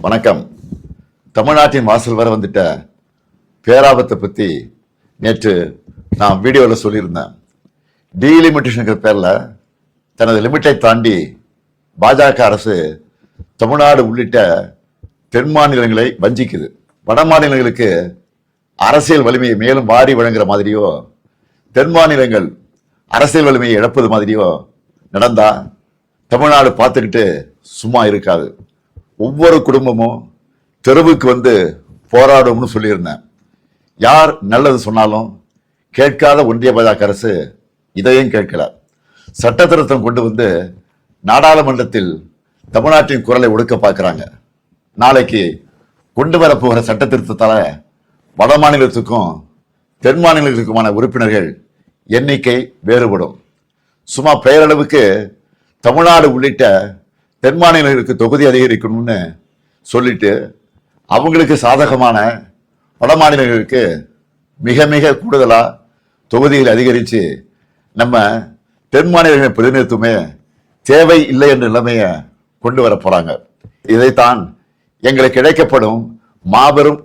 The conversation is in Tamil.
வணக்கம். தமிழ்நாட்டின் வாசல் வர வந்துட்ட பேராபத்தை பத்தி நேற்று நான் வீடியோவில் சொல்லியிருந்தேன். டீலிமிட்டேஷன் பேர்ல தனது லிமிட்டை தாண்டி பாஜக அரசு தமிழ்நாடு உள்ளிட்ட தென் மாநிலங்களை வஞ்சிக்குது. வட மாநிலங்களுக்கு அரசியல் வலிமையை மேலும் வாரி வழங்குற மாதிரியோ, தென் மாநிலங்கள் அரசியல் வலிமையை இழப்பது மாதிரியோ நடந்தா தமிழ்நாடு பார்த்துக்கிட்டு சும்மா இருக்காது. ஒவ்வொரு குடும்பமும் தெருவுக்கு வந்து போராடும்னு சொல்லியிருந்தேன். யார் நல்லது சொன்னாலும் கேட்காத ஒன்றிய பாஜக அரசு இதையும் கேட்கல. சட்ட திருத்தம் கொண்டு வந்து நாடாளுமன்றத்தில் தமிழ்நாட்டின் குரலை ஒடுக்க பார்க்கிறாங்க. நாளைக்கு கொண்டு வரப்போகிற சட்ட திருத்தத்தால வட மாநிலத்துக்கும் தென் மாநிலங்களுக்குமான உறுப்பினர்கள் எண்ணிக்கை வேறுபடும். சும்மா பெயரளவுக்கு தமிழ்நாடு உள்ளிட்ட தென் மாநிலங்களுக்கு தொகுதி அதிகரிக்கணும்னு சொல்லிட்டு அவங்களுக்கு சாதகமான வட மாநிலங்களுக்கு மிக மிக கூடுதலா தொகுதிகள் அதிகரித்து நம்ம தென் மாநிலங்களின் பிரதிநிதித்துவமே தேவை இல்லை என்ற நிலைமையை கொண்டு வர போறாங்க. இதைத்தான் எங்களுக்கு கிடைக்கப்படும் மாபெரும்